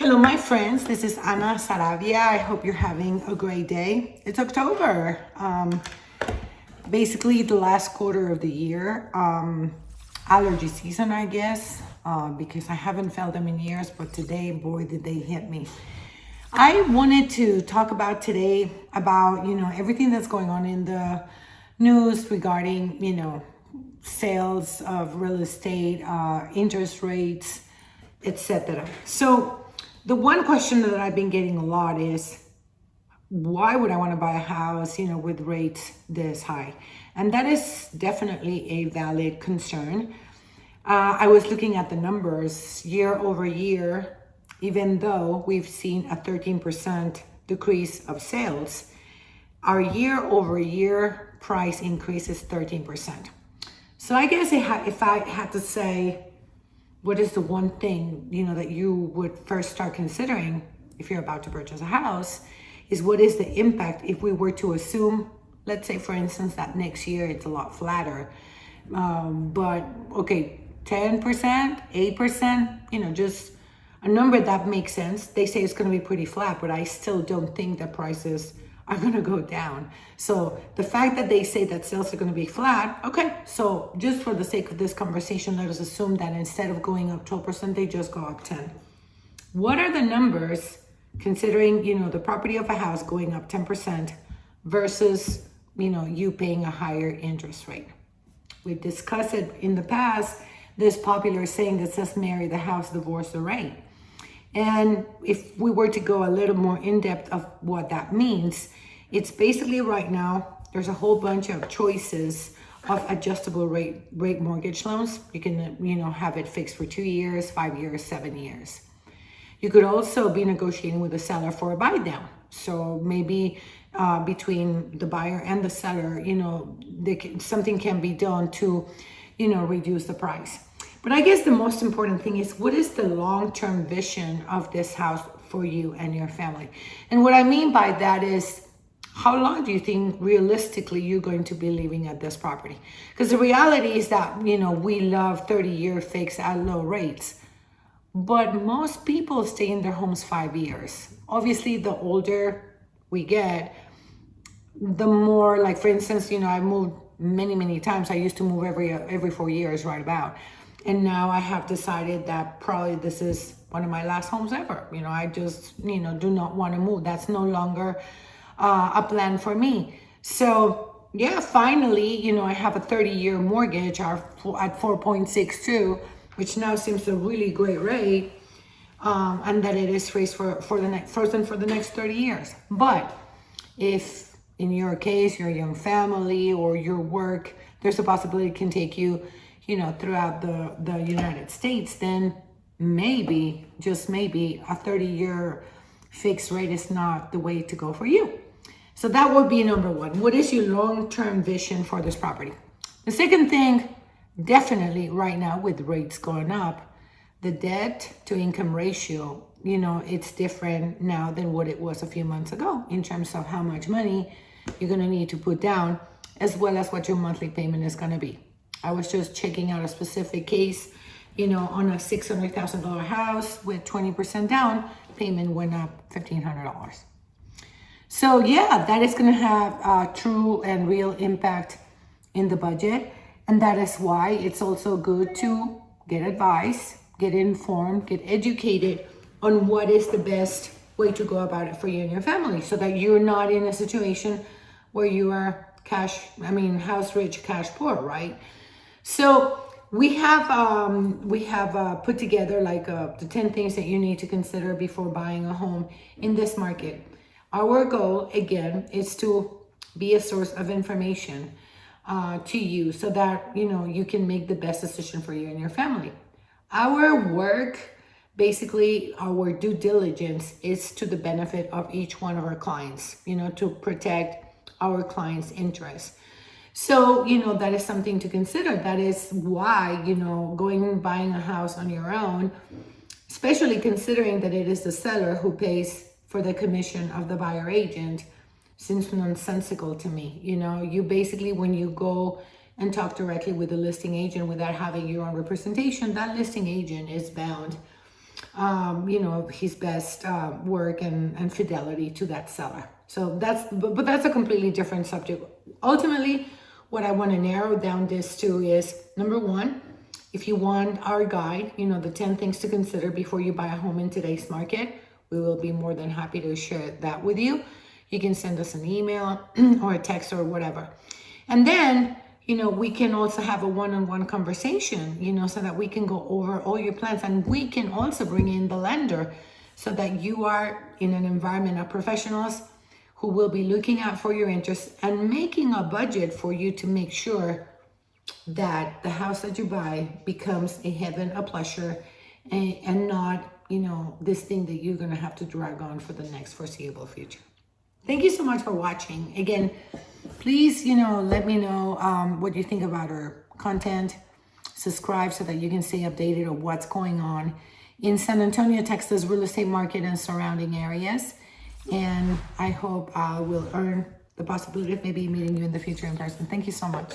Hello, my friends. This is Ana Saravia. I hope you're having a great day. It's October. Basically, the last quarter of the year. Allergy season, I guess, because I haven't felt them in years, but today, boy, did they hit me. I wanted to talk about today about, everything that's going on in the news regarding, sales of real estate, interest rates, etc. So the one question that I've been getting a lot is, why would I want to buy a house, with rates this high? And that is definitely a valid concern. I was looking at the numbers year over year. Even though we've seen a 13% decrease of sales, our year over year price increase is 13%. So I guess if I had to say, what is the one thing, that you would first start considering if you're about to purchase a house, is what is the impact if we were to assume, let's say, for instance, that next year it's a lot flatter. But okay, 10%, 8%, just a number that makes sense. They say it's going to be pretty flat, but I still don't think that prices are going to go down. So the fact that they say that sales are going to be flat, okay, so just for the sake of this conversation, let us assume that instead of going up 12%, they just go up 10. What are the numbers considering, the property of a house going up 10% versus, you paying a higher interest rate? We discussed it in the past, this popular saying that says marry the house, divorce the rate. And if we were to go a little more in depth of what that means, it's basically right now, there's a whole bunch of choices of adjustable rate mortgage loans. You can, have it fixed for 2 years, 5 years, 7 years. You could also be negotiating with the seller for a buy down. So maybe between the buyer and the seller, something can be done to, reduce the price. But I guess the most important thing is, what is the long-term vision of this house for you and your family? And what I mean by that is, how long do you think realistically you're going to be living at this property? Because the reality is that, we love 30-year fixed at low rates. But most people stay in their homes 5 years. Obviously, the older we get, the more, like, for instance, I moved many times. I used to move every 4 years, right about. And now I have decided that probably this is one of my last homes ever. I just, do not want to move. That's no longer a plan for me. So yeah, finally, I have a 30-year mortgage at 4.62, which now seems a really great rate. And that it is raised for the next 30 years. But if in your case, your young family or your work, there's a possibility it can take you, throughout the United States, then maybe, just maybe, a 30-year fixed rate is not the way to go for you. So that would be number one. What is your long-term vision for this property? The second thing, definitely right now with rates going up, the debt to income ratio, it's different now than what it was a few months ago in terms of how much money you're going to need to put down, as well as what your monthly payment is going to be. I was just checking out a specific case, on a $600,000 house with 20% down, payment went up $1,500. So yeah, that is going to have a true and real impact in the budget. And that is why it's also good to get advice, get informed, get educated on what is the best way to go about it for you and your family, so that you're not in a situation where you are house rich, cash poor, right? So we have put together the 10 things that you need to consider before buying a home in this market. Our goal, again, is to be a source of information to you, so that, you can make the best decision for you and your family. Our work, basically our due diligence, is to the benefit of each one of our clients, to protect our clients' interests. So, that is something to consider. That is why, going and buying a house on your own, especially considering that it is the seller who pays for the commission of the buyer agent, seems nonsensical to me. You basically, when you go and talk directly with the listing agent without having your own representation, that listing agent is bound his best work and fidelity to that seller. So but that's a completely different subject. Ultimately, what I want to narrow down this to is, number one, if you want our guide, the 10 things to consider before you buy a home in today's market, we will be more than happy to share that with you. You can send us an email or a text or whatever. And then, we can also have a one-on-one conversation, so that we can go over all your plans, and we can also bring in the lender so that you are in an environment of professionals who will be looking out for your interests and making a budget for you to make sure that the house that you buy becomes a heaven, a pleasure, and not, this thing that you're going to have to drag on for the next foreseeable future. Thank you so much for watching. Again, please, let me know what you think about our content. Subscribe so that you can stay updated on what's going on in San Antonio, Texas real estate market and surrounding areas. And I hope I will earn the possibility of maybe meeting you in the future in person. Thank you so much.